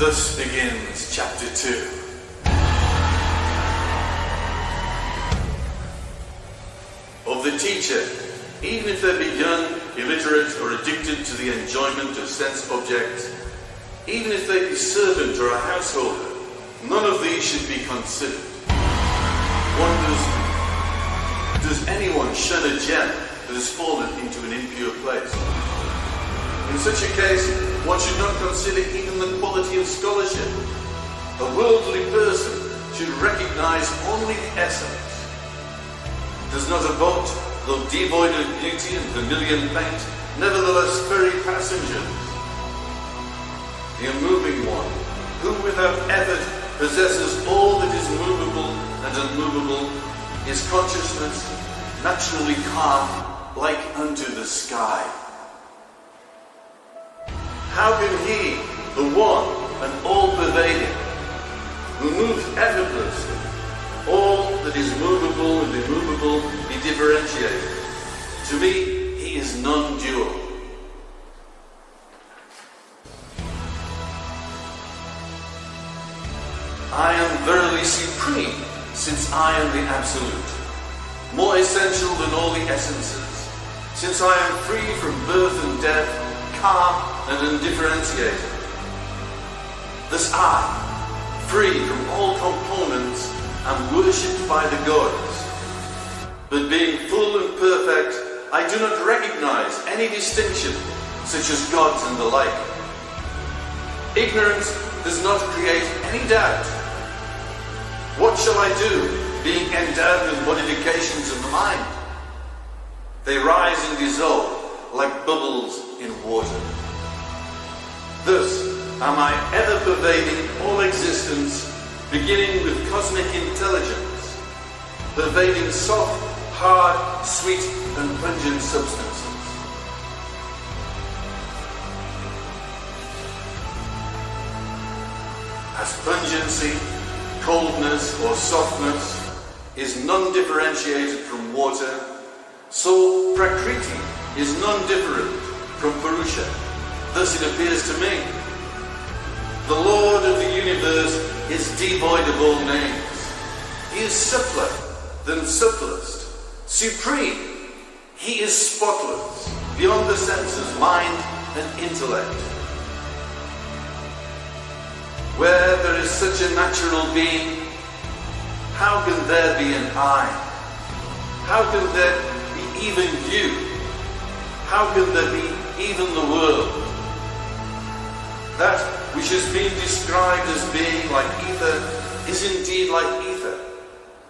Thus begins Chapter 2. Of the teacher, even if they be young, illiterate, or addicted to the enjoyment of sense objects, even if they be servant or a householder, none of these should be considered. Does anyone shun a gem that has fallen into an impure place? In such a case, one should not consider even the quality of scholarship. A worldly person should recognize only the essence. Does not a boat, though devoid of beauty and vermilion paint, nevertheless ferry passengers? The unmoving one, who without effort possesses all that is movable and unmovable, is consciousness, naturally calm, like unto the sky. How can he, the one and all-pervading, who moves effortlessly, all that is movable and immovable, be differentiated? To me, he is non-dual. I am verily supreme, since I am the Absolute, more essential than all the essences, since I am free from birth and death, calm and undifferentiated. Thus I, free from all components, am worshipped by the gods. But being full and perfect, I do not recognize any distinction, such as gods and the like. Ignorance does not create any doubt. What shall I do, being endowed with modifications of the mind? They rise and dissolve like bubbles in water. Thus am I ever pervading all existence, beginning with cosmic intelligence, pervading soft, hard, sweet and pungent substances. As pungency, coldness or softness is non-differentiated from water, so Prakriti is non-different from Purusha. Thus it appears to me. The Lord of the universe is devoid of all names. He is subtler than subtlest. Supreme. He is spotless, beyond the senses, mind and intellect. Where there is such a natural being, how can there be an I? How can there be even you? How can there be even the world? That which has been described as being like ether is indeed like ether.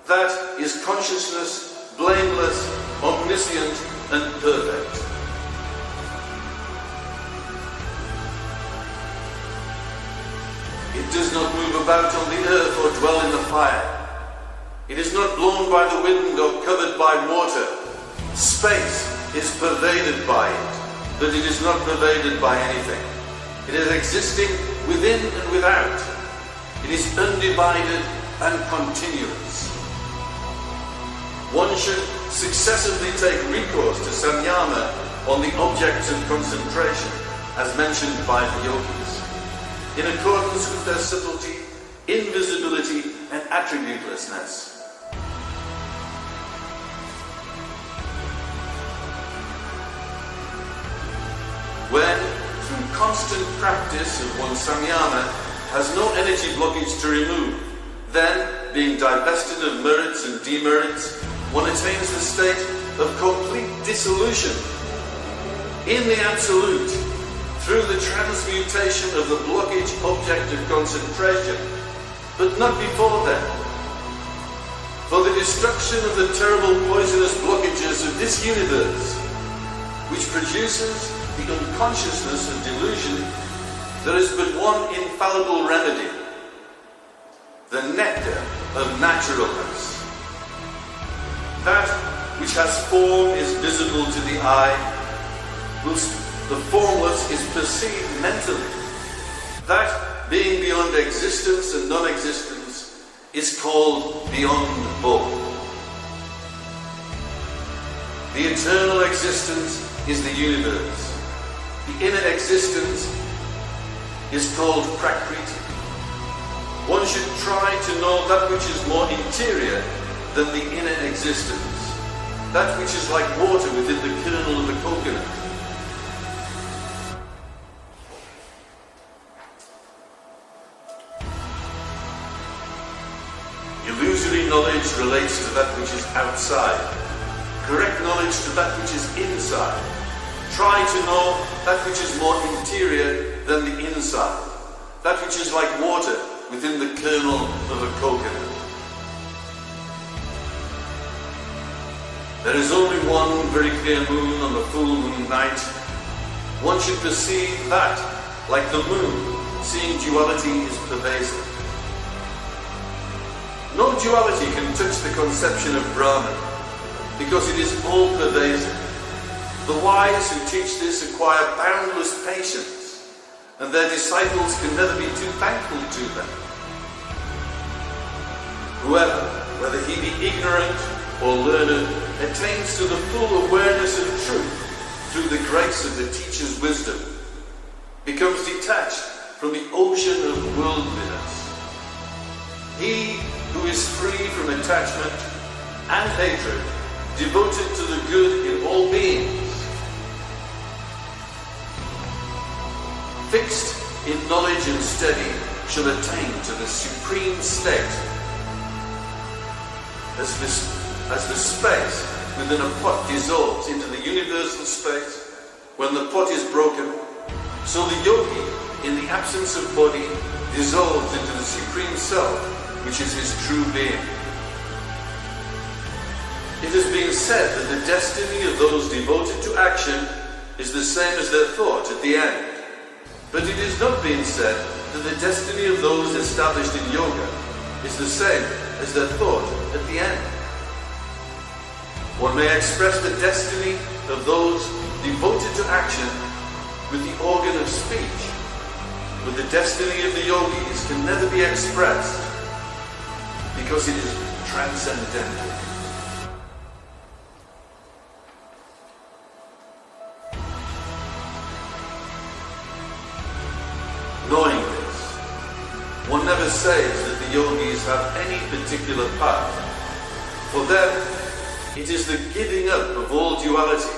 That is consciousness, blameless, omniscient and perfect. It does not move about on the earth or dwell in the fire. It is not blown by the wind or covered by water. Space is pervaded by it, but it is not pervaded by anything. It is existing within and without. It is undivided and continuous. One should successively take recourse to samyama on the objects of concentration, as mentioned by the yogis, in accordance with their subtlety, invisibility and attributelessness. When, through constant practice of one's samyama has no energy blockage to remove, then, being divested of merits and demerits, one attains the state of complete dissolution in the Absolute through the transmutation of the blockage object of concentration, but not before then. For the destruction of the terrible poisonous blockages of this universe, which produces the unconsciousness of delusion, there is but one infallible remedy: the nectar of naturalness. That which has form is visible to the eye, whilst the formless is perceived mentally. That, being beyond existence and non-existence, is called beyond both. The eternal existence is the universe. The inner existence is called Prakriti. One should try to know that which is more interior than the inner existence, that which is like water within the kernel of a coconut. Illusory knowledge relates to that which is outside, correct knowledge to that which is inside. Try to know that which is more interior than the inside, that which is like water within the kernel of a coconut. There is only one very clear moon on the full moon night. One should perceive that, like the moon, seeing duality is pervasive. No duality can touch the conception of Brahman, because it is all-pervasive. The wise who teach this acquire boundless patience, and their disciples can never be too thankful to them. Whoever, whether he be ignorant or learned, attains to the full awareness of truth through the grace of the teacher's wisdom, becomes detached from the ocean of worldliness. He who is free from attachment and hatred, devoted to the good in all beings, fixed in knowledge and steady, shall attain to the supreme state. As the space within a pot dissolves into the universal space when the pot is broken, so the yogi, in the absence of body, dissolves into the supreme self, which is his true being. It has been said that the destiny of those devoted to action is the same as their thought at the end. But it is not being said that the destiny of those established in yoga is the same as their thought at the end. One may express the destiny of those devoted to action with the organ of speech, but the destiny of the yogis can never be expressed because it is transcendental. Knowing this, one never says that the yogis have any particular path. For them, it is the giving up of all duality.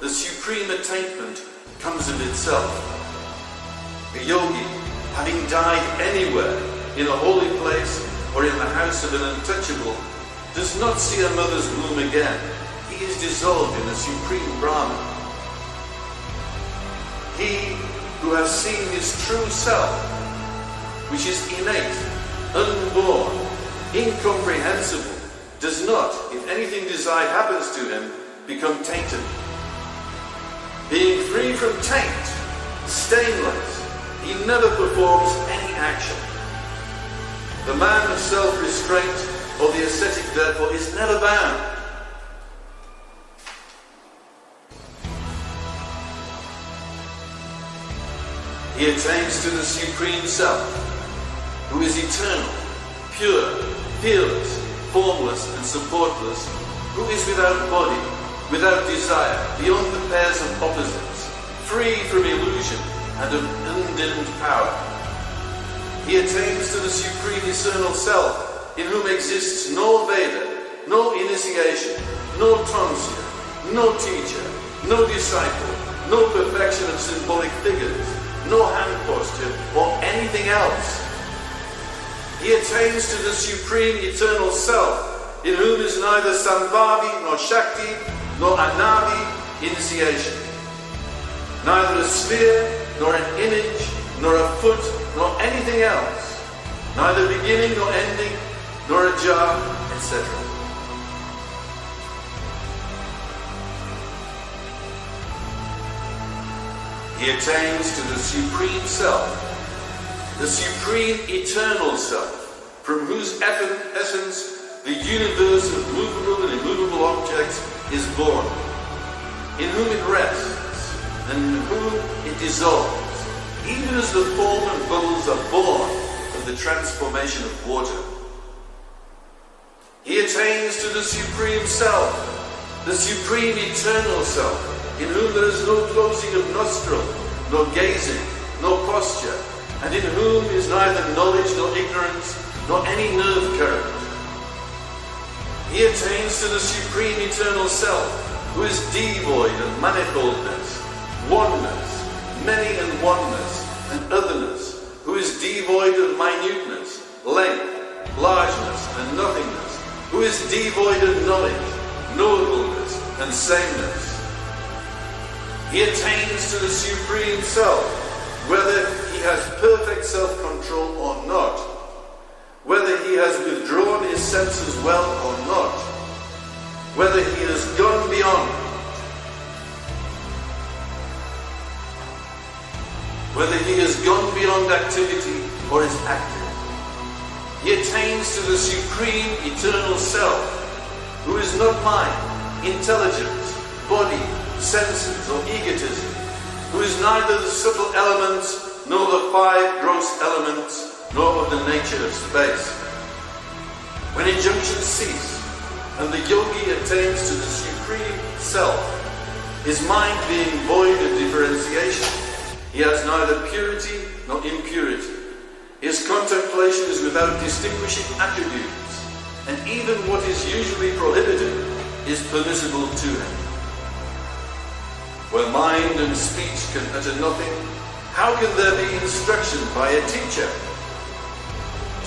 The supreme attainment comes of itself. A yogi, having died anywhere, in a holy place or in the house of an untouchable, does not see a mother's womb again. He is dissolved in the supreme Brahman. He who has seen his true self, which is innate, unborn, incomprehensible, does not, if anything desired happens to him, become tainted. Being free from taint, stainless, he never performs any action. The man of self-restraint, or the ascetic therefore, is never bound. He attains to the Supreme Self, who is eternal, pure, fearless, formless and supportless, who is without body, without desire, beyond the pairs of opposites, free from illusion and of undimmed power. He attains to the Supreme Eternal Self, in whom exists no Veda, no initiation, no tonsure, no teacher, no disciple, no perfection of symbolic figures, no hand posture, or anything else. He attains to the supreme eternal self, in whom is neither Sambhavi, nor Shakti, nor Anavi, initiation. Neither a sphere, nor an image, nor a foot, nor anything else. Neither beginning, nor ending, nor a jar, etc. He attains to the supreme self, the supreme eternal self, from whose essence the universe of movable and immovable objects is born, in whom it rests, and in whom it dissolves, even as the foam and bubbles are born of the transformation of water. He attains to the supreme self, the supreme eternal self, in whom there is no closing of nostril, no gazing, no posture, and in whom is neither knowledge nor ignorance, nor any nerve current. He attains to the supreme eternal self, who is devoid of manifoldness, oneness, many and oneness, and otherness, who is devoid of minuteness, length, largeness, and nothingness, who is devoid of knowledge, knowableness, and sameness. He attains to the supreme self, whether he has perfect self-control or not, whether he has withdrawn his senses well or not, whether he has gone beyond, activity or is active. He attains to the supreme eternal self, who is not mind, intelligence, body, senses or egotism, who is neither the subtle elements nor the five gross elements, nor of the nature of space. When injunctions cease and the yogi attains to the supreme self, his mind being void of differentiation, he has neither purity nor impurity. His contemplation is without distinguishing attributes, and even what is usually prohibited is permissible to him. Where mind and speech can utter nothing, how can there be instruction by a teacher?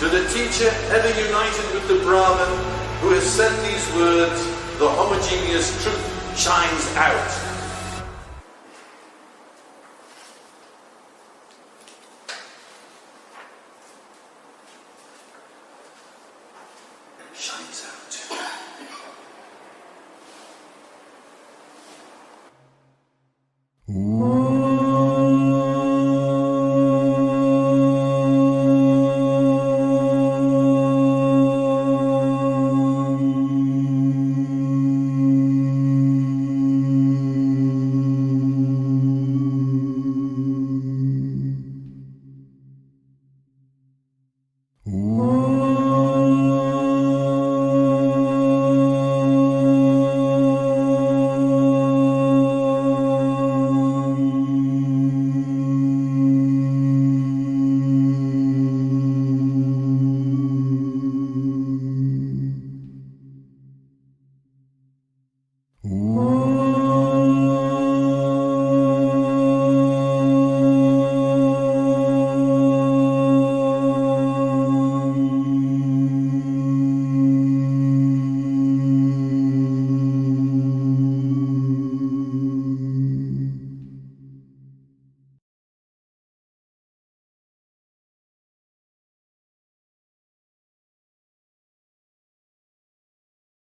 To the teacher ever united with the Brahman, who has said these words, the homogeneous truth shines out.